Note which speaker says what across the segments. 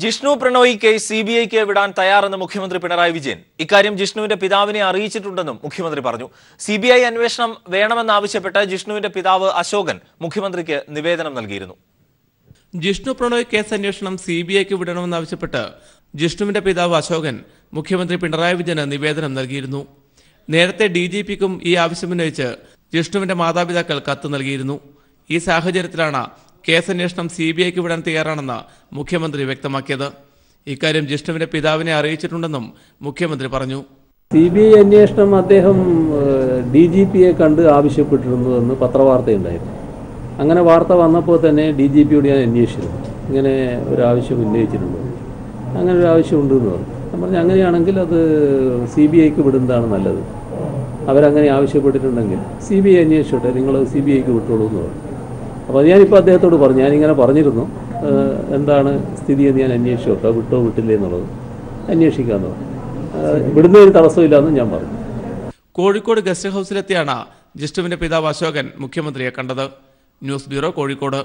Speaker 1: Jishnu Prannoy case സിബിഐക്ക് വിടാൻ തയ്യാറെന്ന് മുഖ്യമന്ത്രി പിണറായി വിജയൻ. ഇക്കാര്യം ജിഷ്ണുവിന്റെ പിതാവിനെ അറിയിച്ചിട്ടുണ്ടെന്നും മുഖ്യമന്ത്രി പറഞ്ഞു. സിബിഐ അന്വേഷണം വേണമെന്നാവശ്യപ്പെട്ട് ജിഷ്ണുവിന്റെ പിതാവ് അശോകൻ മുഖ്യമന്ത്രിക്ക് നിവേദനം നൽകിയിരുന്നു.
Speaker 2: ജിഷ്ണു പ്രണോയ് കേസ് അന്വേഷണം സിബിഐക്ക് വിടണമെന്നാവശ്യപ്പെട്ട് ജിഷ്ണുവിന്റെ പിതാവ് അശോകൻ മുഖ്യമന്ത്രി പിണറായി വിജയന് നിവേദനം നൽകിയിരുന്നു. നേരത്തെ ഡിജിപിക്കും ഈ ആവശ്യമുന്നയിച്ച് ജിഷ്ണുവിന്റെ മാതാപിതാക്കൾ കത്ത് നൽകിയിരുന്നു. ഈ സാഹചര്യത്തിലാണ് കേസ് അന്വേഷണം സിബിഐക്ക് വിടാൻ തയ്യാറാണെന്ന് മുഖ്യമന്ത്രി വ്യക്തമാക്കിയത്. ഇക്കാര്യം ജിഷ്ണുവിന്റെ പിതാവിനെ അറിയിച്ചിട്ടുണ്ടെന്നും മുഖ്യമന്ത്രി പറഞ്ഞു.
Speaker 3: സിബിഐ അന്വേഷണം അദ്ദേഹം ഡിജിപിയെ കണ്ട് ആവശ്യപ്പെട്ടിരുന്നുവെന്ന് പത്രവാർത്തയുണ്ടായിരുന്നു. അങ്ങനെ വാർത്ത വന്നപ്പോൾ തന്നെ ഡിജിപിയോട് ഞാൻ അന്വേഷിച്ചിരുന്നു, ഇങ്ങനെ ഒരാവശ്യം ഉന്നയിച്ചിട്ടുണ്ട്, അങ്ങനെ ഒരു ആവശ്യമുണ്ടെന്ന് പറഞ്ഞു. ഞാൻ പറഞ്ഞു അങ്ങനെയാണെങ്കിൽ അത് സിബിഐക്ക് വിടുന്നതാണ് നല്ലത്, അവരങ്ങനെ ആവശ്യപ്പെട്ടിട്ടുണ്ടെങ്കിൽ സിബിഐ അന്വേഷിച്ചോട്ടെ, നിങ്ങൾ സിബിഐക്ക് വിട്ടോളൂ എന്ന് പറഞ്ഞു. അപ്പോൾ ഞാനിപ്പോൾ അദ്ദേഹത്തോട് പറഞ്ഞു, ഞാനിങ്ങനെ പറഞ്ഞിരുന്നു, എന്താണ് സ്ഥിതി എന്ന് ഞാൻ അന്വേഷിച്ചോട്ടെ, വിട്ടോ വിട്ടില്ലേ എന്നുള്ളത് അന്വേഷിക്കാമെന്ന് പറഞ്ഞു. വിടുന്നതിന് തടസ്സമില്ലാന്ന് ഞാൻ പറഞ്ഞു.
Speaker 2: കോഴിക്കോട് ഗസ്റ്റ് ഹൗസിലെത്തിയാണ് ജിഷ്ണുവിന്റെ പിതാവ് അശോകൻ മുഖ്യമന്ത്രിയെ കണ്ടത്. News bureau, Kozhikode.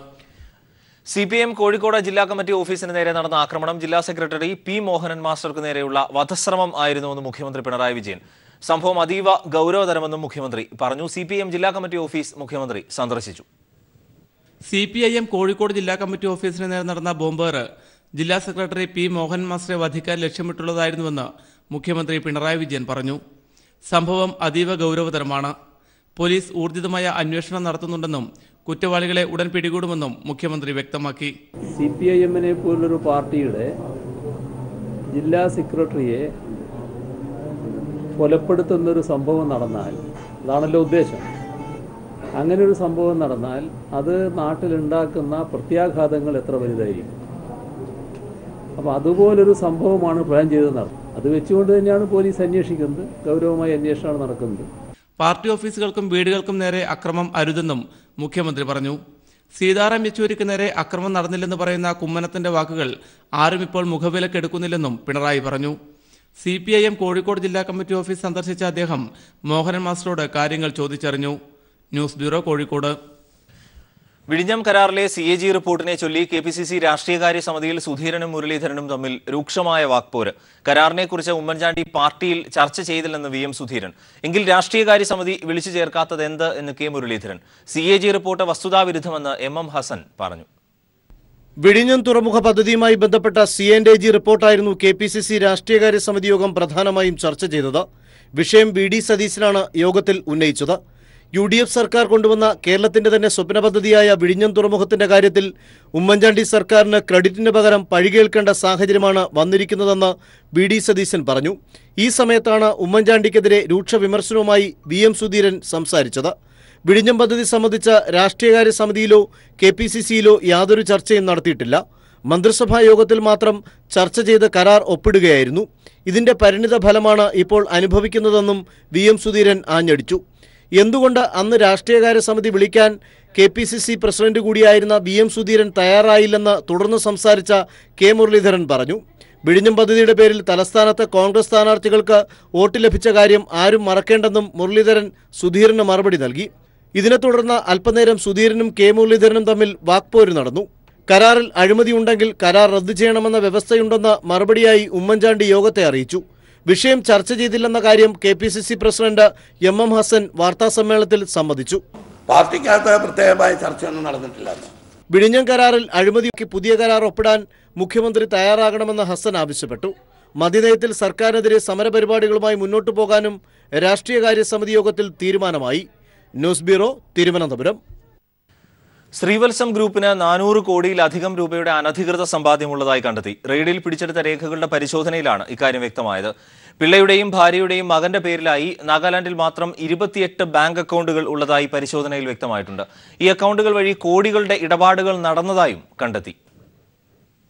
Speaker 1: CPM Kozhikode ജില്ലാ കമ്മിറ്റി ഓഫീസിന് നേരെ നടന്ന ആക്രമണം ജില്ലാ സെക്രട്ടറി പി മോഹനൻ മാസ്റ്റർക്ക് നേരെയുള്ള വധശ്രമം ആയിരുന്നുവെന്ന് മുഖ്യമന്ത്രി പിണറായി വിജയൻ. സംഭവം അതീവ ഗൗരവതരമെന്നും മുഖ്യമന്ത്രി പറഞ്ഞു. CPM ജില്ലാ കമ്മിറ്റി ഓഫീസ് മുഖ്യമന്ത്രി സന്ദർശിച്ചു.
Speaker 2: CPIM കോഴിക്കോട് ജില്ലാ കമ്മിറ്റി ഓഫീസിന് നേരെ നടന്ന ബോംബേറ് ജില്ലാ സെക്രട്ടറി പി മോഹൻ മാസ്റ്ററെ വധിക്കാൻ ലക്ഷ്യമിട്ടുള്ളതായിരുന്നുവെന്ന് മുഖ്യമന്ത്രി പിണറായി വിജയൻ പറഞ്ഞു. സംഭവം അതീവ ഗൗരവതരമാണ്. പോലീസ് ഊർജിതമായ അന്വേഷണം നടത്തുന്നുണ്ടെന്നും കുറ്റവാളികളെ ഉടൻ പിടികൂടുമെന്നും മുഖ്യമന്ത്രി വ്യക്തമാക്കി.
Speaker 3: CPIM-നെ പോലൊരു പാർട്ടിയുടെ ജില്ലാ സെക്രട്ടറിയെ കൊലപ്പെടുത്തുന്നൊരു സംഭവം നടന്നാൽ, അതാണല്ലോ ഉദ്ദേശം, അങ്ങനെ ഒരു സംഭവം നടന്നാൽ അത് നാട്ടിലുണ്ടാക്കുന്ന പ്രത്യാഘാതങ്ങൾ എത്ര വലുതായിരിക്കും. അപ്പോൾ അതുപോലൊരു സംഭവമാണ് പ്ലാൻ ചെയ്ത് നടന്നത്. അത് വെച്ചുകൊണ്ട് തന്നെയാണ് പോലീസ് അന്വേഷിക്കുന്നത്, ഗൗരവമായ അന്വേഷണമാണ് നടക്കുന്നത്.
Speaker 2: പാർട്ടി ഓഫീസുകൾക്കും വീടുകൾക്കും നേരെ അക്രമം അരുതെന്നും മുഖ്യമന്ത്രി പറഞ്ഞു. സീതാറാം യെച്ചൂരിക്ക് നേരെ അക്രമം നടന്നില്ലെന്ന് പറയുന്ന കുമ്മനത്തിന്റെ വാക്കുകൾ ആരും ഇപ്പോൾ മുഖവിലക്കെടുക്കുന്നില്ലെന്നും പിണറായി പറഞ്ഞു. CPIM കോഴിക്കോട് ജില്ലാ കമ്മിറ്റി ഓഫീസ് സന്ദർശിച്ച അദ്ദേഹം മോഹനൻ മാസ്റ്ററോട് കാര്യങ്ങൾ ചോദിച്ചറിഞ്ഞു. News bureau, Kozhikode.
Speaker 1: വിഴിഞ്ഞം കരാറിലെ CAG റിപ്പോർട്ടിനെ ചൊല്ലി KPCC രാഷ്ട്രീയകാര്യ സമിതിയിൽ സുധീരനും മുരളീധരനും തമ്മിൽ രൂക്ഷമായ വാക്പോര്. കരാറിനെക്കുറിച്ച് ഉമ്മൻചാണ്ടി പാർട്ടിയിൽ ചർച്ച ചെയ്തില്ലെന്ന് VM സുധീരൻ. എങ്കിൽ രാഷ്ട്രീയകാര്യ സമിതി വിളിച്ചു ചേർക്കാത്തത് എന്ത് എന്ന് K മുരളീധരൻ. CAG റിപ്പോർട്ട് വസ്തുതാവിരുദ്ധമെന്ന് MM ഹസൻ പറഞ്ഞു.
Speaker 4: വിഴിഞ്ഞം തുറമുഖ പദ്ധതിയുമായി ബന്ധപ്പെട്ട C&AG റിപ്പോർട്ടായിരുന്നു KPCC രാഷ്ട്രീയകാര്യ സമിതി യോഗം പ്രധാനമായും ചർച്ച ചെയ്തത്. വിഷയം VD സതീശനാണ് യോഗത്തിൽ ഉന്നയിച്ചത്. UDF സർക്കാർ കൊണ്ടുവന്ന കേരളത്തിന്റെ തന്നെ സ്വപ്ന പദ്ധതിയായ വിഴിഞ്ഞം തുറമുഖത്തിന്റെ കാര്യത്തിൽ ഉമ്മൻചാണ്ടി സർക്കാരിന് ക്രെഡിറ്റിന് പകരം പഴികേൽക്കേണ്ട സാഹചര്യമാണ് വന്നിരിക്കുന്നതെന്ന് VD സതീശൻ പറഞ്ഞു. ഈ സമയത്താണ് ഉമ്മൻചാണ്ടിക്കെതിരെ രൂക്ഷ വിമർശനവുമായി VM സുധീരൻ സംസാരിച്ചത്. വിഴിഞ്ഞം പദ്ധതി സംബന്ധിച്ച രാഷ്ട്രീയകാര്യ സമിതിയിലോ KPCCയിലോ യാതൊരു ചർച്ചയും നടത്തിയിട്ടില്ല. മന്ത്രിസഭാ യോഗത്തിൽ മാത്രം ചർച്ച ചെയ്ത് കരാർ ഒപ്പിടുകയായിരുന്നു. ഇതിന്റെ പരിണിത ഫലമാണ് ഇപ്പോൾ അനുഭവിക്കുന്നതെന്നും VM സുധീരൻ ആഞ്ഞടിച്ചു. എന്തുകൊണ്ട് അന്ന് രാഷ്ട്രീയകാര്യ സമിതി വിളിക്കാൻ KPCC പ്രസിഡന്റ് കൂടിയായിരുന്ന VM സുധീരൻ തയ്യാറായില്ലെന്ന് തുടർന്ന് സംസാരിച്ച K മുരളീധരൻ പറഞ്ഞു. വിഴിഞ്ഞം പദ്ധതിയുടെ പേരിൽ തലസ്ഥാനത്ത് കോൺഗ്രസ് സ്ഥാനാർത്ഥികൾക്ക് വോട്ട് ലഭിച്ച കാര്യം ആരും മറക്കേണ്ടെന്നും മുരളീധരൻ സുധീരന് മറുപടി നൽകി. ഇതിനെ തുടർന്ന് അല്പനേരം സുധീരനും K മുരളീധരനും തമ്മിൽ വാക്പോര് നടന്നു. കരാറിൽ അഴിമതിയുണ്ടെങ്കിൽ കരാർ റദ്ദു ചെയ്യണമെന്ന വ്യവസ്ഥയുണ്ടെന്ന് മറുപടിയായി ഉമ്മൻചാണ്ടി യോഗത്തെ അറിയിച്ചു. വിഷയം ചർച്ച ചെയ്തില്ലെന്ന കാര്യം KPCC പ്രസിഡന്റ് MM ഹസൻ വാർത്താസമ്മേളനത്തിൽ സമ്മതിച്ചു.
Speaker 5: പാർട്ടിക്കകത്ത് പ്രത്യേകമായ ചർച്ചയൊന്നും നടന്നിട്ടില്ല.
Speaker 4: വിഴിഞ്ഞം കരാറിൽ അഴിമതിക്ക് പുതിയ കരാർ ഒപ്പിടാൻ മുഖ്യമന്ത്രി തയ്യാറാകണമെന്ന് ഹസൻ ആവശ്യപ്പെട്ടു. മദ്യനയത്തിൽ സർക്കാരിനെതിരെ സമരപരിപാടികളുമായി മുന്നോട്ടു പോകാനും രാഷ്ട്രീയകാര്യ സമിതി യോഗത്തിൽ തീരുമാനമായി. News bureau, Thiruvananthapuram.
Speaker 1: ശ്രീവത്സം ഗ്രൂപ്പിന് 400 കോടിയിലധികം രൂപയുടെ അനധികൃത സമ്പാദ്യമുള്ളതായി കണ്ടെത്തി. റെയ്ഡിൽ പിടിച്ചെടുത്ത രേഖകളുടെ പരിശോധനയിലാണ് ഇക്കാര്യം വ്യക്തമായത്. പിള്ളയുടെയും ഭാര്യയുടെയും മകന്റെ പേരിലായി നാഗാലാൻഡിൽ മാത്രം 28 ബാങ്ക് അക്കൗണ്ടുകൾ ഉള്ളതായി പരിശോധനയിൽ വ്യക്തമായിട്ടുണ്ട്. ഈ അക്കൗണ്ടുകൾ വഴി കോടികളുടെ ഇടപാടുകൾ നടന്നതായും കണ്ടെത്തി.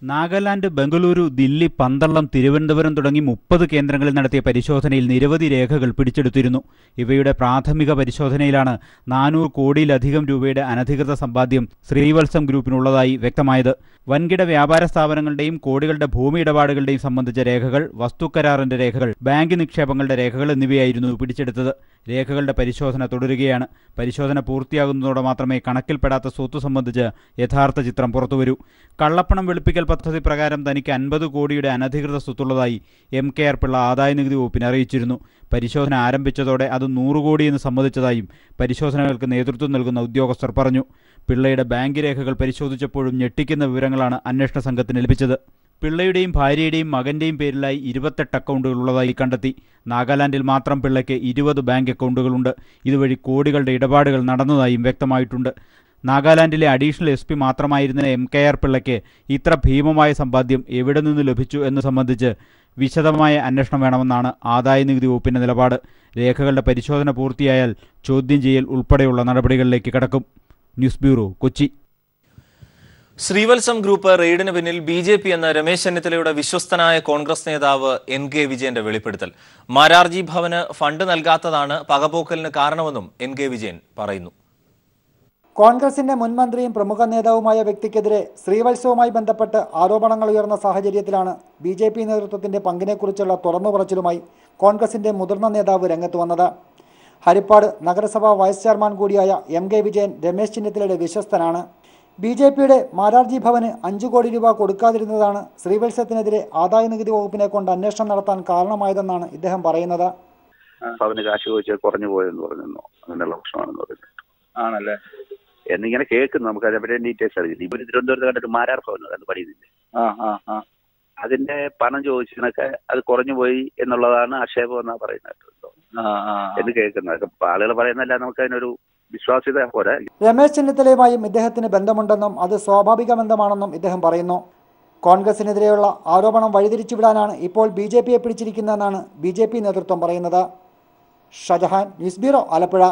Speaker 6: നാഗാലാൻഡ്, ബംഗളൂരു, ദില്ലി, പന്തളം, തിരുവനന്തപുരം തുടങ്ങി 30 കേന്ദ്രങ്ങളിൽ നടത്തിയ പരിശോധനയിൽ നിരവധി രേഖകൾ പിടിച്ചെടുത്തിരുന്നു. ഇവയുടെ പ്രാഥമിക പരിശോധനയിലാണ് 400 കോടിയിലധികം രൂപയുടെ അനധികൃത സമ്പാദ്യം ശ്രീവത്സം ഗ്രൂപ്പിനുള്ളതായി വ്യക്തമായത്. വൻകിട വ്യാപാര സ്ഥാപനങ്ങളുടെയും കോടികളുടെ ഭൂമി ഇടപാടുകളുടെയും സംബന്ധിച്ച രേഖകൾ, വസ്തുക്കരാറിന്റെ രേഖകൾ, ബാങ്ക് നിക്ഷേപങ്ങളുടെ രേഖകൾ എന്നിവയായിരുന്നു പിടിച്ചെടുത്തത്. രേഖകളുടെ പരിശോധന തുടരുകയാണ്. പരിശോധന പൂർത്തിയാകുന്നതോടെ മാത്രമേ കണക്കിൽപ്പെടാത്ത സ്വത്ത് സംബന്ധിച്ച് യഥാർത്ഥ ചിത്രം പുറത്തുവരൂ. കള്ളപ്പണം വെളുപ്പിക്കൽ പദ്ധതി പ്രകാരം തനിക്ക് 50 കോടിയുടെ അനധികൃത സ്വത്തുള്ളതായി MKR പിള്ള ആദായനികുതി വകുപ്പിനെ അറിയിച്ചിരുന്നു. പരിശോധന ആരംഭിച്ചതോടെ അത് 100 കോടിയെന്ന് സമ്മതിച്ചതായും പരിശോധനകൾക്ക് നേതൃത്വം നൽകുന്ന ഉദ്യോഗസ്ഥർ പറഞ്ഞു. പിള്ളയുടെ ബാങ്ക് രേഖകൾ പരിശോധിച്ചപ്പോഴും ഞെട്ടിക്കുന്ന വിവരങ്ങളാണ് അന്വേഷണ സംഘത്തിന് ലഭിച്ചത്. പിള്ളയുടെയും ഭാര്യയുടെയും മകന്റെയും പേരിലായി 28 അക്കൗണ്ടുകൾ ഉള്ളതായി കണ്ടെത്തി. നാഗാലാൻഡിൽ മാത്രം പിള്ളയ്ക്ക് 20 ബാങ്ക് അക്കൗണ്ടുകളുണ്ട്. ഇതുവഴി കോടികളുടെ ഇടപാടുകൾ നടന്നതായും വ്യക്തമായിട്ടുണ്ട്. നാഗാലാൻഡിലെ അഡീഷണൽ SP മാത്രമായിരുന്ന MKR പിള്ളയ്ക്ക് ഇത്ര ഭീമമായ സമ്പാദ്യം എവിടെ നിന്ന് ലഭിച്ചു എന്ന് സംബന്ധിച്ച് വിശദമായ അന്വേഷണം വേണമെന്നാണ് ആദായനികുതി വകുപ്പിന്റെ നിലപാട്. രേഖകളുടെ പരിശോധന പൂർത്തിയായാൽ ചോദ്യം ചെയ്യൽ ഉൾപ്പെടെയുള്ള നടപടികളിലേക്ക് കടക്കും. News bureau, Kochi.
Speaker 1: Sreevalsam group റെയ്ഡിന് പിന്നിൽ BJP എന്ന രമേശ് ചെന്നിത്തലയുടെ വിശ്വസ്തനായ കോൺഗ്രസ് നേതാവ് NK വിജയന്റെ വെളിപ്പെടുത്തൽ. മാരാർജി ഭവന് ഫണ്ട് നൽകാത്തതാണ് പകപോക്കലിന് കാരണമെന്നും NK വിജയൻ പറയുന്നു.
Speaker 7: കോൺഗ്രസിന്റെ മുൻ മന്ത്രിയും പ്രമുഖ നേതാവുമായ വ്യക്തിക്കെതിരെ ശ്രീവത്സവുമായി ബന്ധപ്പെട്ട് ആരോപണങ്ങൾ ഉയർന്ന സാഹചര്യത്തിലാണ് BJP നേതൃത്വത്തിന്റെ പങ്കിനെക്കുറിച്ചുള്ള തുറന്നുപറച്ചിലുമായി കോൺഗ്രസിന്റെ മുതിർന്ന നേതാവ് രംഗത്ത് വന്നത്. ഹരിപ്പാട് നഗരസഭാ വൈസ് ചെയർമാൻ കൂടിയായ MK വിജയൻ രമേശ് ചെന്നിത്തലയുടെ വിശ്വസ്തനാണ്. BJPയുടെ മാരാർജി ഭവന് 5 കോടി രൂപ കൊടുക്കാതിരുന്നതാണ് ശ്രീവത്സത്തിനെതിരെ ആദായനികുതി വകുപ്പിനെ കൊണ്ട് അന്വേഷണം നടത്താൻ കാരണമായതെന്നാണ് ഇദ്ദേഹം പറയുന്നത്.
Speaker 8: ഭവന് കാശ് ചോദിച്ചാൽ കുറഞ്ഞു പോയെന്ന് പറഞ്ഞു, അങ്ങനെയുള്ള പ്രശ്നമാണെന്ന് പറയുന്നത്
Speaker 9: ആണല്ലേ
Speaker 8: എന്നിങ്ങനെ കേൾക്കുന്നു. നമുക്ക് അതേപറ്റി ഡീറ്റെയിൽസ് അറിയില്ല. ഇപ്പൊ തിരുവനന്തപുരത്ത് കണ്ടിട്ട് മാരാർ ഭവൻ അത് പറയുന്നില്ലേ, അതിന്റെ പണം ചോദിച്ചതിനൊക്കെ അത് കുറഞ്ഞു പോയി എന്നുള്ളതാണ് ആക്ഷേപം എന്നാ പറയുന്നത് എന്ന് കേൾക്കുന്നത്. ആളുകൾ പറയുന്നല്ല, നമുക്ക് അതിനൊരു വിശ്വാസ്യത പോരാ.
Speaker 7: രമേശ് ചെന്നിത്തലയുമായും ഇദ്ദേഹത്തിന് ബന്ധമുണ്ടെന്നും അത് സ്വാഭാവിക ബന്ധമാണെന്നും ഇദ്ദേഹം പറയുന്നു. കോൺഗ്രസിനെതിരെയുള്ള ആരോപണം വഴിതിരിച്ചുവിടാനാണ് ഇപ്പോൾ BJPയെ പിടിച്ചിരിക്കുന്നതെന്നാണ് BJP നേതൃത്വം പറയുന്നത്. Shajahan, news bureau, Alappuzha.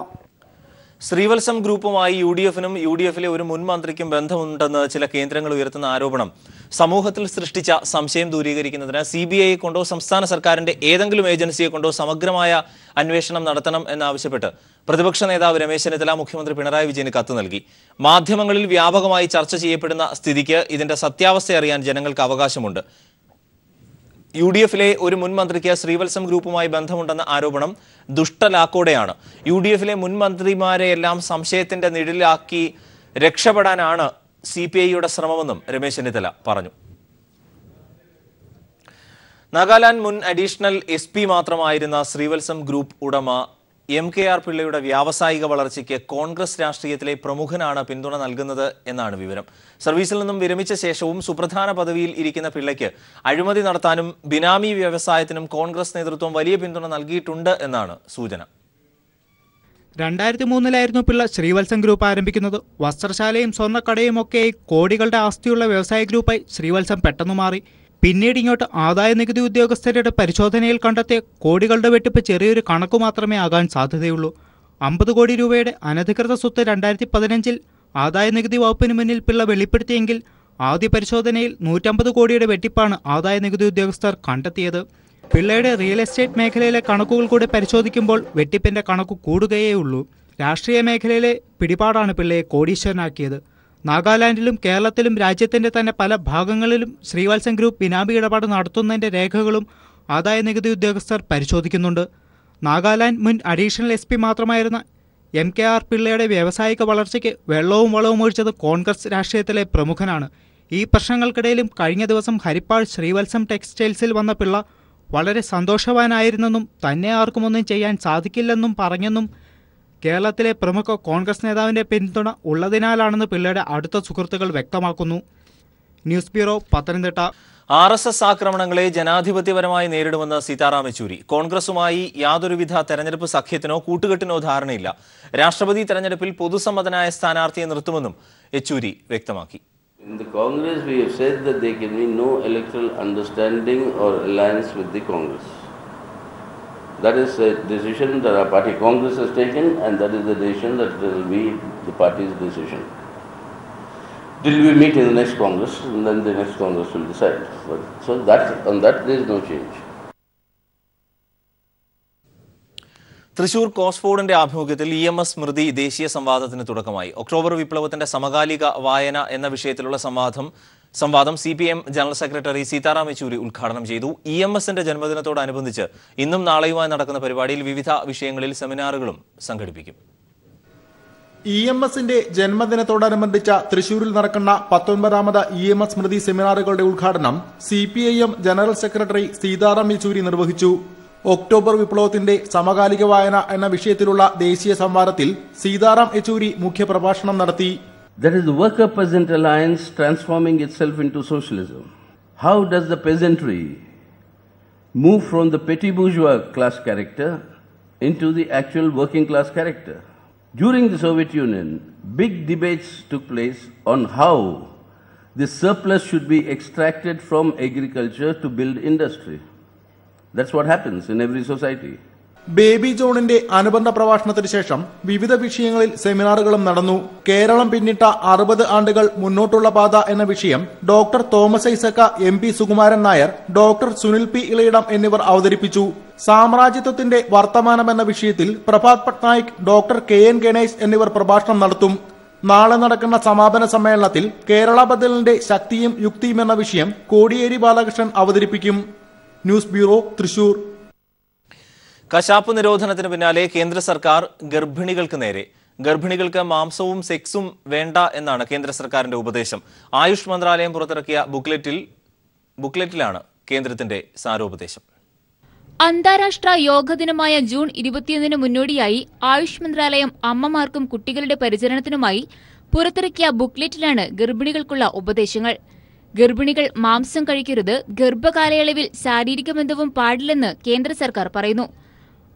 Speaker 1: ശ്രീവത്സം ഗ്രൂപ്പുമായി UDFനും UDFിലെ ഒരു മുൻ മന്ത്രിക്കും ബന്ധമുണ്ടെന്ന് ചില കേന്ദ്രങ്ങൾ ഉയർത്തുന്ന ആരോപണം സമൂഹത്തിൽ സൃഷ്ടിച്ച സംശയം ദൂരീകരിക്കുന്നതിന് CBIയെ കൊണ്ടോ സംസ്ഥാന സർക്കാരിന്റെ ഏതെങ്കിലും ഏജൻസിയെ കൊണ്ടോ സമഗ്രമായ അന്വേഷണം നടത്തണം എന്നാവശ്യപ്പെട്ട് പ്രതിപക്ഷ നേതാവ് രമേശ് ചെന്നിത്തല മുഖ്യമന്ത്രി പിണറായി വിജയന് കത്ത് നൽകി. മാധ്യമങ്ങളിൽ വ്യാപകമായി ചർച്ച ചെയ്യപ്പെടുന്ന സ്ഥിതിക്ക് ഇതിന്റെ സത്യാവസ്ഥ അറിയാൻ ജനങ്ങൾക്ക് അവകാശമുണ്ട്. UDFിലെ ഒരു മുൻ മന്ത്രിക്ക് ശ്രീവത്സം ഗ്രൂപ്പുമായി ബന്ധമുണ്ടെന്ന ആരോപണം ദുഷ്ടലാക്കോടെയാണ്. UDFിലെ മുൻ മന്ത്രിമാരെയെല്ലാം സംശയത്തിന്റെ നിഴലിലാക്കി രക്ഷപ്പെടാനാണ് CPIയുടെ ശ്രമമെന്നും രമേശ് ചെന്നിത്തല പറഞ്ഞു. നാഗാലാൻഡ് മുൻ അഡീഷണൽ SP മാത്രമായിരുന്ന ശ്രീവത്സം ഗ്രൂപ്പ് ഉടമ MKR പിള്ളയുടെ വ്യാവസായിക വളർച്ചയ്ക്ക് കോൺഗ്രസ് രാഷ്ട്രീയത്തിലെ പ്രമുഖനാണ് പിന്തുണ നൽകുന്നത് എന്നാണ് വിവരം. സർവീസിൽ നിന്നും വിരമിച്ച ശേഷവും സുപ്രധാന പദവിയിൽ ഇരിക്കുന്ന പിള്ളയ്ക്ക് അഴിമതി നടത്താനും ബിനാമി വ്യവസായത്തിനും കോൺഗ്രസ് നേതൃത്വം വലിയ പിന്തുണ നൽകിയിട്ടുണ്ട് എന്നാണ് സൂചന.
Speaker 10: 2003 പിള്ള ശ്രീവത്സം ഗ്രൂപ്പ് ആരംഭിക്കുന്നത്. വസ്ത്രശാലയും സ്വർണ്ണക്കടയും ഒക്കെ കോടികളുടെ ആസ്തിയുള്ള വ്യവസായ ഗ്രൂപ്പായി ശ്രീവത്സം പെട്ടെന്ന് മാറി. പിന്നീട് ഇങ്ങോട്ട് ആദായനികുതി ഉദ്യോഗസ്ഥരുടെ പരിശോധനയിൽ കണ്ടെത്തിയ കോടികളുടെ വെട്ടിപ്പ് ചെറിയൊരു കണക്കു മാത്രമേ ആകാൻ സാധ്യതയുള്ളൂ. 50 കോടി രൂപയുടെ അനധികൃത സ്വത്ത് 2015 ആദായനികുതി വകുപ്പിന് മുന്നിൽ പിള്ള വെളിപ്പെടുത്തിയെങ്കിൽ ആദ്യ പരിശോധനയിൽ 150 കോടിയുടെ വെട്ടിപ്പാണ് ആദായനികുതി ഉദ്യോഗസ്ഥർ കണ്ടെത്തിയത്. പിള്ളയുടെ റിയൽ എസ്റ്റേറ്റ് മേഖലയിലെ കണക്കുകൾ കൂടെ പരിശോധിക്കുമ്പോൾ വെട്ടിപ്പിന്റെ കണക്ക് കൂടുകയേ ഉള്ളൂ. രാഷ്ട്രീയ മേഖലയിലെ പിടിപാടാണ് പിള്ളയെ കോടീശ്വരനാക്കിയത്. നാഗാലാൻഡിലും കേരളത്തിലും രാജ്യത്തിന്റെ തന്നെ പല ഭാഗങ്ങളിലും ശ്രീവത്സം ഗ്രൂപ്പ് ബിനാമി ഇടപാട് നടത്തുന്നതിന്റെ രേഖകളും ആദായനികുതി ഉദ്യോഗസ്ഥർ പരിശോധിക്കുന്നുണ്ട്. നാഗാലാൻഡ് മുൻ അഡീഷണൽ SP മാത്രമായിരുന്ന MKR പിള്ളയുടെ വ്യാവസായിക വളർച്ചയ്ക്ക് വെള്ളവും വളവും ഒഴിച്ചത് കോൺഗ്രസ് രാഷ്ട്രീയത്തിലെ പ്രമുഖനാണ്. ഈ പ്രശ്നങ്ങൾക്കിടയിലും കഴിഞ്ഞ ദിവസം ഹരിപ്പാട് ശ്രീവത്സം ടെക്സ്റ്റൈൽസിൽ വന്ന പിള്ള വളരെ സന്തോഷവാനായിരുന്നെന്നും തന്നെ ആർക്കുമൊന്നും ചെയ്യാൻ സാധിക്കില്ലെന്നും പറഞ്ഞെന്നും കേരളത്തിലെ പ്രമുഖ കോൺഗ്രസ് നേതാവിന്റെ പിന്തുണ ഉള്ളതിനാലാണെന്ന് പിള്ളയുടെ അടുത്ത സുഹൃത്തുക്കൾ വ്യക്തമാക്കുന്നു. News bureau, Pathanamthitta.
Speaker 1: RSS ആക്രമണങ്ങളെ ജനാധിപത്യപരമായി നേരിടുമെന്ന് സീതാറാം യെച്ചൂരി. കോൺഗ്രസുമായി യാതൊരുവിധ തെരഞ്ഞെടുപ്പ് സഖ്യത്തിനോ കൂട്ടുകെട്ടിനോ ധാരണയില്ല. രാഷ്ട്രപതി തെരഞ്ഞെടുപ്പിൽ പൊതുസമ്മതനായ സ്ഥാനാർത്ഥിയെ നിർത്തുമെന്നും യെച്ചൂരി വ്യക്തമാക്കി.
Speaker 11: In the Congress, we have said that there can be no electoral understanding or alliance with the Congress. That is a decision that our party Congress has taken, and that is the decision that will be the party's decision. Till we meet in the next Congress, and then the next Congress will decide. But, so that on that there is no change.
Speaker 1: Thrissur കോസ്ഫോർഡിന്റെ ആഭിമുഖ്യത്തിൽ EMS സ്മൃതി ദേശീയ സംവാദത്തിന് തുടക്കമായി. October വിപ്ലവത്തിന്റെ സമകാലിക വായന എന്ന വിഷയത്തിലുള്ള സംവാദം CPM general secretary Sitaram Yechury ഉദ്ഘാടനം ചെയ്തു. EMSന്റെ ജന്മദിനത്തോടനുബന്ധിച്ച് ഇന്നും നാളെയുമായി നടക്കുന്ന പരിപാടിയിൽ വിവിധ വിഷയങ്ങളിൽ സെമിനാറുകളും സംഘടിപ്പിക്കും.
Speaker 9: EMSന്റെ ജന്മദിനത്തോടനുബന്ധിച്ച തൃശൂരിൽ നടക്കുന്ന 19ാമത് EMS സ്മൃതി സെമിനാറുകളുടെ ഉദ്ഘാടനം CPIM general secretary Sitaram Yechury നിർവഹിച്ചു. ഒക്ടോബർ വിപ്ലവത്തിന്റെ സമകാലിക വായന എന്ന വിഷയത്തിലുള്ള ദേശീയ സംവാദത്തിൽ സീതാറാം യെച്ചൂരി മുഖ്യപ്രഭാഷണം നടത്തി.
Speaker 11: That is the Worker Peasant Alliance transforming itself into socialism. How does the peasantry move from the petty bourgeois class character into the actual working class character? During the Soviet Union, big debates took place on how the surplus should be extracted from agriculture to build industry. That's what happens in every society.
Speaker 9: Baby ജോണിന്റെ അനുബന്ധ പ്രഭാഷണത്തിന് ശേഷം വിവിധ വിഷയങ്ങളിൽ സെമിനാറുകളും നടന്നു. കേരളം പിന്നിട്ട 60 ആണ്ടുകൾ മുന്നോട്ടുള്ള പാത എന്ന വിഷയം doctor Thomas ഐസക്ക, MP Sukumaran Nair, doctor Sunil P. Ilayidam എന്നിവർ അവതരിപ്പിച്ചു. സാമ്രാജ്യത്വത്തിന്റെ വർത്തമാനം എന്ന വിഷയത്തിൽ പ്രഭാത് പട്നായിക്, ഡോക്ടർ KN ഗണേശ് എന്നിവർ പ്രഭാഷണം നടത്തും. നാളെ നടക്കുന്ന സമാപന സമ്മേളനത്തിൽ കേരള ബദലിന്റെ ശക്തിയും യുക്തിയും എന്ന വിഷയം കോടിയേരി ബാലകൃഷ്ണൻ അവതരിപ്പിക്കും. News bureau, Thrissur.
Speaker 1: കശാപ്പ് നിരോധനത്തിന് പിന്നാലെ കേന്ദ്ര സർക്കാർ ഗർഭിണികൾക്ക് നേരെ. ഗർഭിണികൾക്ക് മാംസവും സെക്സും വേണ്ട എന്നാണ് കേന്ദ്ര സർക്കാരിന്റെ ഉപദേശം. ആയുഷ് മന്ത്രാലയം പുറത്തിറക്കിയ ബുക്ക്ലെറ്റിലാണ് കേന്ദ്രത്തിന്റെ സാരോപദേശം.
Speaker 12: അന്താരാഷ്ട്ര യോഗ ദിനമായ ജൂൺ 21 മുന്നോടിയായി ആയുഷ് മന്ത്രാലയം അമ്മമാർക്കും കുട്ടികളുടെ പരിചരണത്തിനുമായി പുറത്തിറക്കിയ ബുക്ക്ലെറ്റിലാണ് ഗർഭിണികൾക്കുള്ള ഉപദേശങ്ങൾ. ഗർഭിണികൾ മാംസം കഴിക്കരുത്, ഗർഭകാലയളവിൽ ശാരീരിക ബന്ധവും പാടില്ലെന്ന് കേന്ദ്ര സർക്കാർ പറയുന്നു.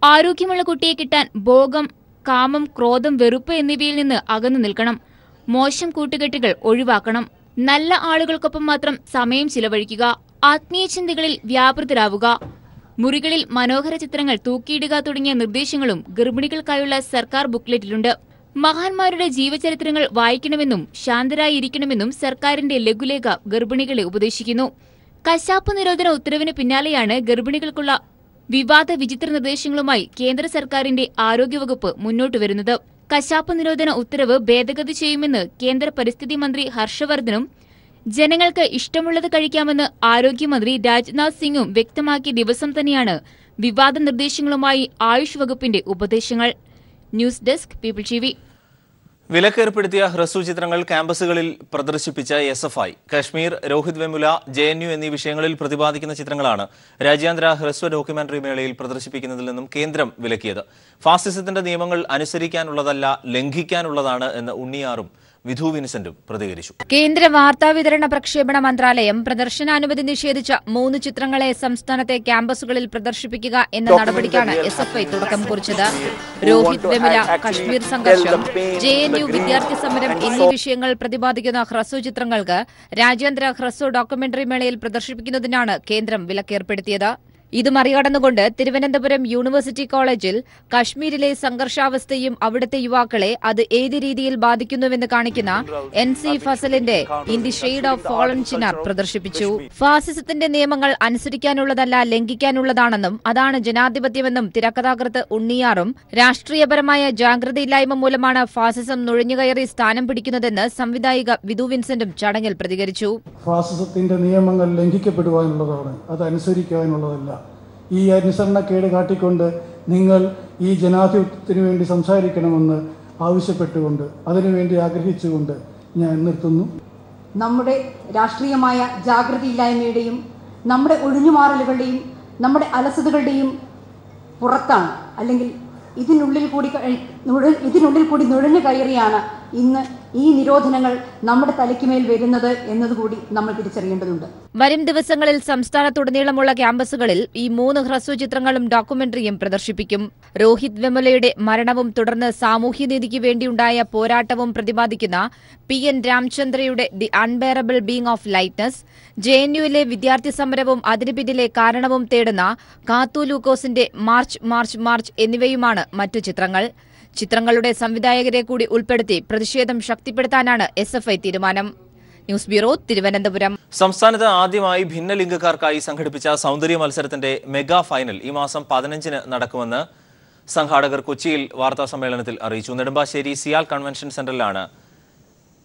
Speaker 12: ആരോഗ്യമുള്ള കുട്ടിയെ കിട്ടാൻ ഭോഗം, കാമം, ക്രോധം, വെറുപ്പ് എന്നിവയിൽ നിന്ന് അകന്നു നിൽക്കണം. മോശം കൂട്ടുകെട്ടുകൾ ഒഴിവാക്കണം. നല്ല ആളുകൾക്കൊപ്പം മാത്രം സമയം ചിലവഴിക്കുക. ആത്മീയ ചിന്തകളിൽ വ്യാപൃതരാവുക. മുറികളിൽ മനോഹര ചിത്രങ്ങൾ തൂക്കിയിടുക തുടങ്ങിയ നിർദ്ദേശങ്ങളും ഗർഭിണികൾക്കായുള്ള സർക്കാർ ബുക്ക്ലെറ്റിലുണ്ട്. മഹാന്മാരുടെ ജീവചരിത്രങ്ങൾ വായിക്കണമെന്നും ശാന്തരായി ഇരിക്കണമെന്നും സർക്കാരിന്റെ ലഘുലേഖ ഗർഭിണികളെ ഉപദേശിക്കുന്നു. കശാപ്പ് നിരോധന ഉത്തരവിന് പിന്നാലെയാണ് ഗർഭിണികൾക്കുള്ള വിവാദ വിചിത്ര നിർദ്ദേശങ്ങളുമായി കേന്ദ്ര സർക്കാരിന്റെ ആരോഗ്യവകുപ്പ് മുന്നോട്ട് വരുന്നത്. കശാപ്പ് നിരോധന ഉത്തരവ് ഭേദഗതി ചെയ്യുമെന്ന് കേന്ദ്ര പരിസ്ഥിതി മന്ത്രി ഹർഷവർദ്ധനും ജനങ്ങൾക്ക് ഇഷ്ടമുള്ളത് കഴിക്കാമെന്ന് ആരോഗ്യമന്ത്രി രാജ്നാഥ് സിംഗും വ്യക്തമാക്കിയ ദിവസം തന്നെയാണ് വിവാദ നിർദ്ദേശങ്ങളുമായി ആയുഷ് വകുപ്പിന്റെ ഉപദേശങ്ങൾ. News desk, people TV.
Speaker 1: വിലക്കേർപ്പെടുത്തിയ ഹ്രസ്വ ചിത്രങ്ങൾ ക്യാമ്പസുകളിൽ പ്രദർശിപ്പിച്ച SFI. കശ്മീർ, രോഹിത് വെമുല, JNU എന്നീ വിഷയങ്ങളിൽ പ്രതിപാദിക്കുന്ന ചിത്രങ്ങളാണ് രാജ്യാന്തര ഹ്രസ്വ ഡോക്യുമെന്ററി മേളയിൽ പ്രദർശിപ്പിക്കുന്നതിൽ നിന്നും കേന്ദ്രം വിലക്കിയത്. ഫാസിസത്തിന്റെ നിയമങ്ങൾ അനുസരിക്കാനുള്ളതല്ല, ലംഘിക്കാനുള്ളതാണ് എന്ന് ഉണ്ണിയാറും വിധു വിൻസെന്റും പ്രതികരിച്ചു.
Speaker 13: കേന്ദ്ര വാർത്താവിതരണ പ്രക്ഷേപണ മന്ത്രാലയം പ്രദർശനാനുമതി നിഷേധിച്ച 3 ചിത്രങ്ങളെ സംസ്ഥാനത്തെ ക്യാമ്പസുകളിൽ പ്രദർശിപ്പിക്കുക എന്ന നടപടിക്കാണ് SFI തുടക്കം കുറിച്ചത്. രോഹിത് വെമുല, കശ്മീർ സംഘർഷം, JNU വിദ്യാർത്ഥി സമരം എന്നീ വിഷയങ്ങൾ പ്രതിപാദിക്കുന്ന ഹ്രസ്വ ചിത്രങ്ങൾക്ക് രാജ്യാന്തര ഹ്രസ്വ ഡോക്യുമെന്ററി മേളയിൽ പ്രദർശിപ്പിക്കുന്നതിനാണ് കേന്ദ്രം വിലക്കേർപ്പെടുത്തിയത്. ഇത് മറികടന്നുകൊണ്ട് തിരുവനന്തപുരം യൂണിവേഴ്സിറ്റി കോളേജിൽ കശ്മീരിലെ സംഘർഷാവസ്ഥയും അവിടുത്തെ യുവാക്കളെ അത് ഏത് രീതിയിൽ ബാധിക്കുന്നുവെന്ന് കാണിക്കുന്ന NC ഫസലിന്റെ in the shade of fallen Chinar പ്രദർശിപ്പിച്ചു. ഫാസിസത്തിന്റെ നിയമങ്ങൾ അനുസരിക്കാനുള്ളതല്ല, ലംഘിക്കാനുള്ളതാണെന്നും അതാണ് ജനാധിപത്യമെന്നും തിരക്കഥാകൃത്ത് ഉണ്ണിയാറും രാഷ്ട്രീയപരമായ ജാഗ്രതയില്ലായ്മ മൂലമാണ് ഫാസിസം നുഴഞ്ഞുകയറി സ്ഥാനം പിടിക്കുന്നതെന്ന് സംവിധായിക വിധു വിൻസെന്റും ചടങ്ങിൽ പ്രതികരിച്ചു.
Speaker 14: ഫാസിസത്തിന്റെ നിയമങ്ങൾ ലംഘിക്കപ്പെടുവാനുള്ളതാണ്, അത് അനുസരിക്കാനുള്ളതല്ല. ഈ അനുസരണക്കേട് കാട്ടിക്കൊണ്ട് നിങ്ങൾ ഈ ജനാധിപത്യത്തിനു വേണ്ടി സംസാരിക്കണമെന്ന് ആവശ്യപ്പെട്ടുകൊണ്ട്, അതിനുവേണ്ടി ആഗ്രഹിച്ചുകൊണ്ട് ഞാൻ നിർത്തുന്നു.
Speaker 15: നമ്മുടെ രാഷ്ട്രീയമായ ജാഗ്രതയില്ലായ്മയുടെയും നമ്മുടെ ഒഴിഞ്ഞുമാറലുകളുടെയും നമ്മുടെ അലസതകളുടെയും പുറത്താണ്, അല്ലെങ്കിൽ ഇതിനുള്ളിൽ കൂടി നുഴഞ്ഞു കയറിയാണ് ഇന്ന് ഈ നിരോധനങ്ങൾ നമ്മുടെ തലയ്ക്കുമേൽ വരുന്നത് എന്നതുകൂടി നമ്മൾ തിരിച്ചറിയേണ്ടതുണ്ട്.
Speaker 13: വരും ദിവസങ്ങളിൽ സംസ്ഥാനത്തുടനീളമുള്ള ക്യാമ്പസുകളിൽ ഈ 3 ഹ്രസ്വ ചിത്രങ്ങളും ഡോക്യുമെന്ററിയും പ്രദർശിപ്പിക്കും. രോഹിത് വെമുലയുടെ മരണവും തുടർന്ന് സാമൂഹ്യനീതിക്ക് വേണ്ടിയുണ്ടായ പോരാട്ടവും പ്രതിപാദിക്കുന്ന PN രാമചന്ദ്രയുടെ the unbearable being of lightness, JNUവിലെ വിദ്യാർത്ഥി സമരവും അതിനു പിന്നിലെ കാരണവും തേടുന്ന കാത്തു ലൂക്കോസിന്റെ മാർച്ച് മാർച്ച് മാർച്ച് എന്നിവയുമാണ് മറ്റു ചിത്രങ്ങൾ. ചിത്രങ്ങളുടെ സംവിധായകരെ കൂടി ഉൾപ്പെടുത്തി പ്രതിഷേധം ശക്തിപ്പെടുത്താനാണ് SFI തീരുമാനം. News bureau, Thiruvananthapuram.
Speaker 1: സംസ്ഥാനത്ത് ആദ്യമായി ഭിന്നലിംഗക്കാർക്കായി സംഘടിപ്പിച്ച സൗന്ദര്യ മത്സരത്തിന്റെ മെഗാ ഫൈനൽ ഈ മാസം 15-ന് നടക്കുമെന്ന് സംഘാടകർ കൊച്ചിയിൽ വാർത്താസമ്മേളനത്തിൽ അറിയിച്ചു. നെടുമ്പാശ്ശേരി സിയാൽ കൺവെൻഷൻ സെന്ററിലാണ്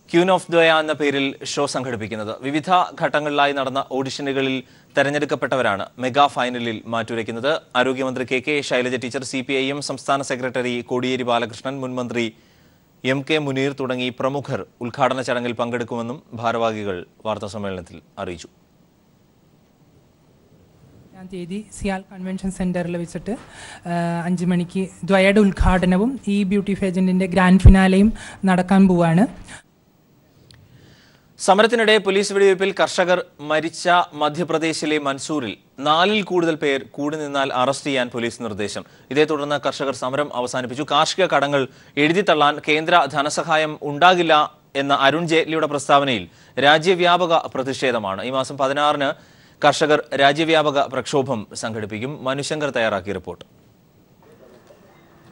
Speaker 1: ക്യൂൻ ഓഫ് ദ്വയ എന്ന പേരിൽ ഷോ സംഘടിപ്പിക്കുന്നത്. വിവിധ ഘട്ടങ്ങളിലായി നടന്ന ഓഡിഷനുകളിൽ തെരഞ്ഞെടുക്കപ്പെട്ടവരാണ് മെഗാ ഫൈനലിൽ മാറ്റുരയ്ക്കുന്നത്. ആരോഗ്യമന്ത്രി KK ശൈലജ ടീച്ചർ, CPIM സംസ്ഥാന സെക്രട്ടറി കോടിയേരി ബാലകൃഷ്ണൻ, മുൻമന്ത്രി MK മുനീർ തുടങ്ങി പ്രമുഖർ ഉദ്ഘാടന ചടങ്ങിൽ പങ്കെടുക്കുമെന്നും ഭാരവാഹികൾ വാർത്താസമ്മേളനത്തിൽ അറിയിച്ചു.
Speaker 16: തീയതി സിയാൽ കൺവെൻഷൻ സെന്ററിൽ വെച്ചിട്ട് 5 മണിക്ക് ദ്വയയുടെ ഉദ്ഘാടനവും ഈ ബ്യൂട്ടി ഫെജന്റിന്റെ ഗ്രാൻഡ് ഫിനാലെയും നടക്കാൻ പോവാണ്.
Speaker 1: സമരത്തിനിടെ പോലീസ് വെടിവയ്പിൽ കർഷകർ മരിച്ച മധ്യപ്രദേശിലെ മൻസൂറിൽ 4ൽ കൂടുതൽ പേർ കൂടി നിന്നാൽ അറസ്റ്റ് ചെയ്യാൻ പോലീസ് നിർദ്ദേശം. ഇതേ തുടർന്ന് കർഷകർ സമരം അവസാനിപ്പിച്ചു. കാർഷിക കടങ്ങൾ എഴുതിത്തള്ളാൻ കേന്ദ്ര ധനസഹായം ഉണ്ടാകില്ല എന്ന അരുൺ ജെയ്റ്റ്ലിയുടെ പ്രസ്താവനയിൽ രാജ്യവ്യാപക പ്രതിഷേധമാണ്. ഈ മാസം 16-ന് കർഷകർ രാജ്യവ്യാപക പ്രക്ഷോഭം സംഘടിപ്പിക്കും. മനുശങ്കർ തയ്യാറാക്കിയ റിപ്പോർട്ട്.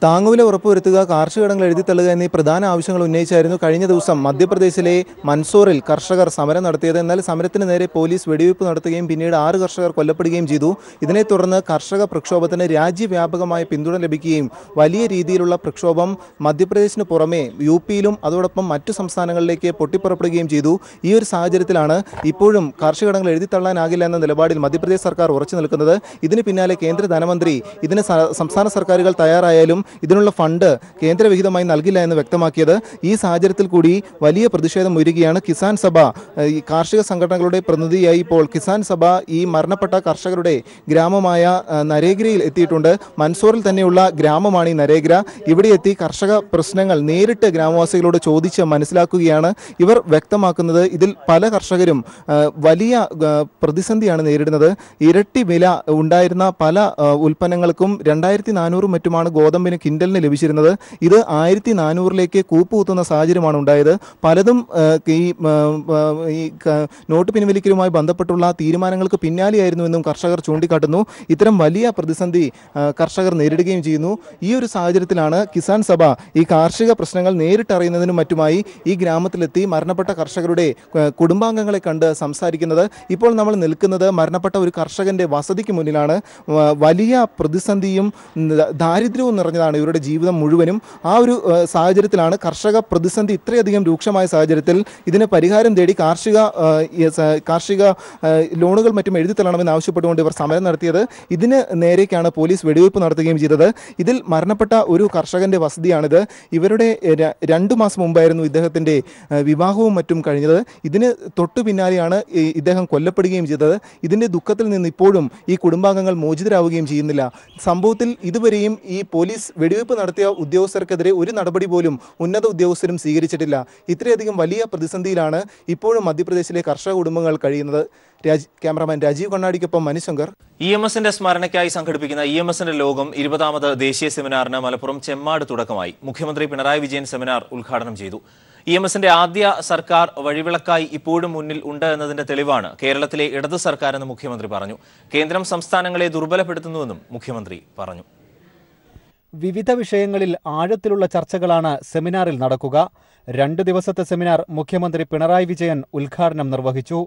Speaker 17: താങ്ങുവില ഉറപ്പുവരുത്തുക, കാർഷിക കടങ്ങൾ എഴുതിത്തള്ളുക എന്നീ പ്രധാന ആവശ്യങ്ങൾ ഉന്നയിച്ചായിരുന്നു കഴിഞ്ഞ ദിവസം മധ്യപ്രദേശിലെ മൻസൂറിൽ കർഷകർ സമരം നടത്തിയത്. എന്നാൽ സമരത്തിന് നേരെ പോലീസ് വെടിവയ്പ് നടത്തുകയും പിന്നീട് 6 കർഷകർ കൊല്ലപ്പെടുകയും ചെയ്തു. ഇതിനെ തുടർന്ന് കർഷക പ്രക്ഷോഭത്തിന് രാജ്യവ്യാപകമായ പിന്തുണ ലഭിക്കുകയും വലിയ രീതിയിലുള്ള പ്രക്ഷോഭം മധ്യപ്രദേശിന് പുറമെ UPയിലും അതോടൊപ്പം മറ്റു സംസ്ഥാനങ്ങളിലേക്ക് പൊട്ടിപ്പുറപ്പെടുകയും ചെയ്തു. ഈ ഒരു സാഹചര്യത്തിലാണ് ഇപ്പോഴും കാർഷിക കടങ്ങൾ എഴുതിത്തള്ളാനാകില്ല എന്ന നിലപാടിൽ മധ്യപ്രദേശ് സർക്കാർ ഉറച്ചു നിൽക്കുന്നത്. ഇതിന് പിന്നാലെ കേന്ദ്ര ധനമന്ത്രി ഇതിന് സംസ്ഥാന സർക്കാരുകൾ തയ്യാറായാലും ഇതിനുള്ള ഫണ്ട് കേന്ദ്രവിഹിതമായി നൽകില്ല എന്ന് വ്യക്തമാക്കിയത്. ഈ സാഹചര്യത്തിൽ കൂടി വലിയ പ്രതിഷേധം ഉയരുകയാണ്. കിസാൻ സഭ ഈ കാർഷിക സംഘടനകളുടെ പ്രതിനിധിയായി ഇപ്പോൾ കിസാൻ സഭ ഈ മരണപ്പെട്ട കർഷകരുടെ ഗ്രാമമായ നരേഗ്രയിൽ എത്തിയിട്ടുണ്ട്. മൻസൂറിൽ തന്നെയുള്ള ഗ്രാമമാണ് ഈ നരേഗ്ര. ഇവിടെ എത്തി കർഷക പ്രശ്നങ്ങൾ നേരിട്ട് ഗ്രാമവാസികളോട് ചോദിച്ച് മനസ്സിലാക്കുകയാണ്. ഇവർ വ്യക്തമാക്കുന്നത് ഇതിൽ പല കർഷകരും വലിയ പ്രതിസന്ധിയാണ് നേരിടുന്നത്. ഇരട്ടി വില ഉണ്ടായിരുന്ന പല ഉൽപ്പന്നങ്ങൾക്കും 2400 മറ്റുമാണ് ഗോതമ്പിന് കിൻഡലിന് ലഭിച്ചിരുന്നത്. ഇത് 1400ലേക്ക് കൂപ്പുകുത്തുന്ന സാഹചര്യമാണ് ഉണ്ടായത്. പലതും ഈ നോട്ട് പിൻവലിക്കലുമായി ബന്ധപ്പെട്ടുള്ള തീരുമാനങ്ങൾക്ക് പിന്നാലെയായിരുന്നുവെന്നും കർഷകർ ചൂണ്ടിക്കാട്ടുന്നു. ഇത്തരം വലിയ പ്രതിസന്ധി കർഷകർ നേരിടുകയും ചെയ്യുന്നു. ഈ ഒരു സാഹചര്യത്തിലാണ് കിസാൻ സഭ ഈ കാർഷിക പ്രശ്നങ്ങൾ നേരിട്ടറിയുന്നതിനും മറ്റുമായി ഈ ഗ്രാമത്തിലെത്തി മരണപ്പെട്ട കർഷകരുടെ കുടുംബാംഗങ്ങളെ കണ്ട് സംസാരിക്കുന്നത്. ഇപ്പോൾ നമ്മൾ നിൽക്കുന്നത് മരണപ്പെട്ട ഒരു കർഷകന്റെ വസതിക്ക് മുന്നിലാണ്. വലിയ പ്രതിസന്ധിയും ദാരിദ്ര്യവും നിറഞ്ഞതാണ് ഇവരുടെ ജീവിതം മുഴുവനും. ആ ഒരു സാഹചര്യത്തിലാണ് കർഷക പ്രതിസന്ധി ഇത്രയധികം രൂക്ഷമായ സാഹചര്യത്തിൽ ഇതിന് പരിഹാരം തേടി കാർഷിക ലോണുകൾ മറ്റും എഴുതിത്തള്ളണമെന്ന് ആവശ്യപ്പെട്ടുകൊണ്ട് ഇവർ സമരം നടത്തിയത്. ഇതിന് നേരേക്കാണ് പോലീസ് വെടിവയ്പ് നടത്തുകയും ചെയ്തത്. ഇതിൽ മരണപ്പെട്ട ഒരു കർഷകന്റെ വസതിയാണിത്. ഇവരുടെ 2 മാസം മുമ്പായിരുന്നു ഇദ്ദേഹത്തിന്റെ വിവാഹവും മറ്റും കഴിഞ്ഞത്. ഇതിന് തൊട്ടു പിന്നാലെയാണ് ഇദ്ദേഹം കൊല്ലപ്പെടുകയും ചെയ്തത്. ഇതിന്റെ ദുഃഖത്തിൽ നിന്ന് ഇപ്പോഴും ഈ കുടുംബാംഗങ്ങൾ മോചിതരാവുകയും ചെയ്യുന്നില്ല. സംഭവത്തിൽ ഇതുവരെയും ഈ പോലീസ് വെടിവയ്പ് നടത്തിയ ഉദ്യോഗസ്ഥർക്കെതിരെ ഒരു നടപടി പോലും ഉന്നത ഉദ്യോഗസ്ഥരും സ്വീകരിച്ചിട്ടില്ല. ഇത്രയധികം വലിയ പ്രതിസന്ധിയിലാണ് ഇപ്പോഴും മധ്യപ്രദേശിലെ കർഷക കുടുംബങ്ങൾ കഴിയുന്നത്. ക്യാമറാമാൻ രാജീവ് കണ്ണാടിക്കൊപ്പം മനുശങ്കർ.
Speaker 1: EMSന്റെ സ്മരണയ്ക്കായി സംഘടിപ്പിക്കുന്ന EMSന്റെ ലോകം 20ാമത് ദേശീയ സെമിനാറിന് മലപ്പുറം ചെമ്മാട് തുടക്കമായി. മുഖ്യമന്ത്രി പിണറായി വിജയൻ സെമിനാർ ഉദ്ഘാടനം ചെയ്തു. EMSന്റെ ആദ്യ സർക്കാർ വഴിവിളക്കായി ഇപ്പോഴും മുന്നിൽ ഉണ്ട് എന്നതിന്റെ തെളിവാണ് കേരളത്തിലെ ഇടത് സർക്കാരെന്ന് മുഖ്യമന്ത്രി പറഞ്ഞു. കേന്ദ്രം സംസ്ഥാനങ്ങളെ ദുർബലപ്പെടുത്തുന്നുവെന്നും മുഖ്യമന്ത്രി പറഞ്ഞു.
Speaker 18: വിവിധ വിഷയങ്ങളിൽ ആഴത്തിലുള്ള ചർച്ചകളാണ് സെമിനാറിൽ നടക്കുക. 2 ദിവസത്തെ സെമിനാർ മുഖ്യമന്ത്രി പിണറായി വിജയൻ ഉദ്ഘാടനം നിർവഹിച്ചു.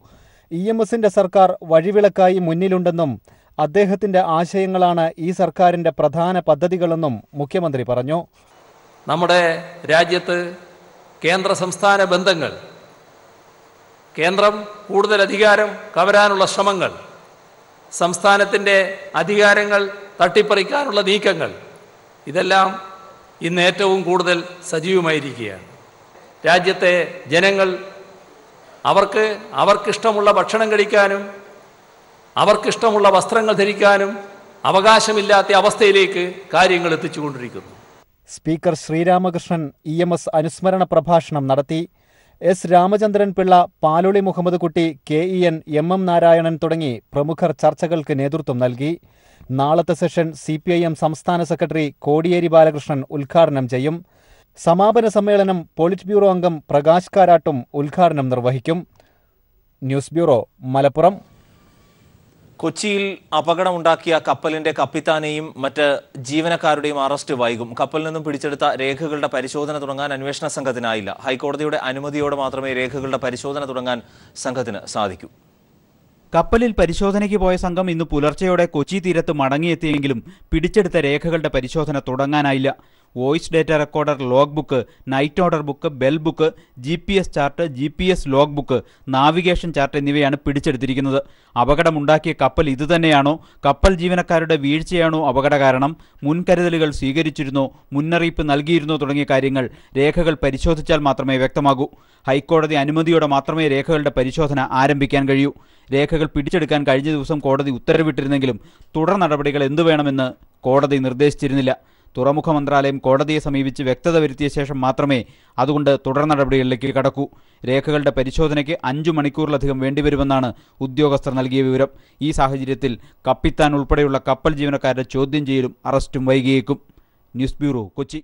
Speaker 18: EMSന്റെ സർക്കാർ വഴിവിളക്കായി മുന്നിലുണ്ടെന്നും അദ്ദേഹത്തിന്റെ ആശയങ്ങളാണ് ഈ സർക്കാരിന്റെ പ്രധാന പദ്ധതികളെന്നും മുഖ്യമന്ത്രി പറഞ്ഞു.
Speaker 19: നമ്മുടെ രാജ്യത്ത് കേന്ദ്ര സംസ്ഥാന ബന്ധങ്ങൾ, കേന്ദ്രം കൂടുതൽ അധികാരം കവരാനുള്ള ശ്രമങ്ങൾ, സംസ്ഥാനത്തിൻ്റെ അധികാരങ്ങൾ തട്ടിപ്പറിക്കാനുള്ള നീക്കങ്ങൾ, ഇതെല്ലാം ഇന്ന് ഏറ്റവും കൂടുതൽ സജീവമായിരിക്കുകയാണ്. രാജ്യത്തെ ജനങ്ങൾ അവർക്കിഷ്ടമുള്ള ഭക്ഷണം കഴിക്കാനും അവർക്കിഷ്ടമുള്ള വസ്ത്രങ്ങൾ ധരിക്കാനും അവകാശമില്ലാത്ത അവസ്ഥയിലേക്ക് കാര്യങ്ങൾ എത്തിച്ചുകൊണ്ടിരിക്കുന്നു.
Speaker 18: സ്പീക്കർ ശ്രീരാമകൃഷ്ണൻ EMS അനുസ്മരണ പ്രഭാഷണം നടത്തി. S. രാമചന്ദ്രൻ പിള്ള, പാലൊളി മുഹമ്മദ് കുട്ടി, KEN, MM നാരായണൻ തുടങ്ങി പ്രമുഖർ ചർച്ചകൾക്ക് നേതൃത്വം നൽകി. നാളത്തെ സെഷൻ CPIM സംസ്ഥാന സെക്രട്ടറി കോടിയേരി ബാലകൃഷ്ണൻ ഉദ്ഘാടനം ചെയ്യും. സമാപന സമ്മേളനം പോളിറ്റ് ബ്യൂറോ അംഗം പ്രകാശ് കാരാട്ടും ഉദ്ഘാടനം നിർവഹിക്കും. News bureau, Malappuram.
Speaker 1: കൊച്ചിയിൽ അപകടമുണ്ടാക്കിയ കപ്പലിന്റെ കപ്പിത്താനെയും മറ്റ് ജീവനക്കാരുടെയും അറസ്റ്റ് വൈകും. കപ്പലിൽ നിന്നും പിടിച്ചെടുത്ത രേഖകളുടെ പരിശോധന തുടങ്ങാൻ അന്വേഷണ സംഘത്തിനായില്ല. ഹൈക്കോടതിയുടെ അനുമതിയോടെ മാത്രമേ രേഖകളുടെ പരിശോധന തുടങ്ങാൻ സംഘത്തിന് സാധിക്കൂ.
Speaker 6: കപ്പലിൽ പരിശോധനയ്ക്ക് പോയ സംഘം ഇന്ന് പുലർച്ചെയോടെ കൊച്ചി തീരത്ത് മടങ്ങിയെത്തിയെങ്കിലും പിടിച്ചെടുത്ത രേഖകളുടെ പരിശോധന തുടങ്ങാനായില്ല. Voice data recorder, log book, night order book, bell book, GPS chart, GPS log book, navigation chart എന്നിവയാണ് പിടിച്ചെടുത്തിരിക്കുന്നത്. അപകടമുണ്ടാക്കിയ കപ്പൽ ഇതുതന്നെയാണോ? കപ്പൽ ജീവനക്കാരുടെ വീഴ്ചയാണോ അപകട കാരണം? മുൻകരുതലുകൾ സ്വീകരിച്ചിരുന്നോ? മുന്നറിയിപ്പ് നൽകിയിരുന്നോ? തുടങ്ങിയ കാര്യങ്ങൾ രേഖകൾ പരിശോധിച്ചാൽ മാത്രമേ വ്യക്തമാകൂ. ഹൈക്കോടതി അനുമതിയോടെ മാത്രമേ രേഖകളുടെ പരിശോധന ആരംഭിക്കാൻ കഴിയൂ. രേഖകൾ പിടിച്ചെടുക്കാൻ കഴിഞ്ഞ ദിവസം കോടതി ഉത്തരവിട്ടിരുന്നെങ്കിലും തുടർ നടപടികൾ എന്തു വേണമെന്ന് കോടതി നിർദ്ദേശിച്ചിരുന്നില്ല. തുറമുഖ മന്ത്രാലയം കോടതിയെ സമീപിച്ച് വ്യക്തത വരുത്തിയ ശേഷം മാത്രമേ അതുകൊണ്ട് തുടർ നടപടികളിലേക്ക് കടക്കൂ. രേഖകളുടെ പരിശോധനയ്ക്ക് 5 മണിക്കൂറിലധികം വേണ്ടിവരുമെന്നാണ് ഉദ്യോഗസ്ഥർ നൽകിയ വിവരം. ഈ സാഹചര്യത്തിൽ കപ്പിത്താൻ ഉൾപ്പെടെയുള്ള കപ്പൽ ജീവനക്കാരുടെ ചോദ്യം ചെയ്യലും അറസ്റ്റും വൈകിയേക്കും. News bureau, Kochi.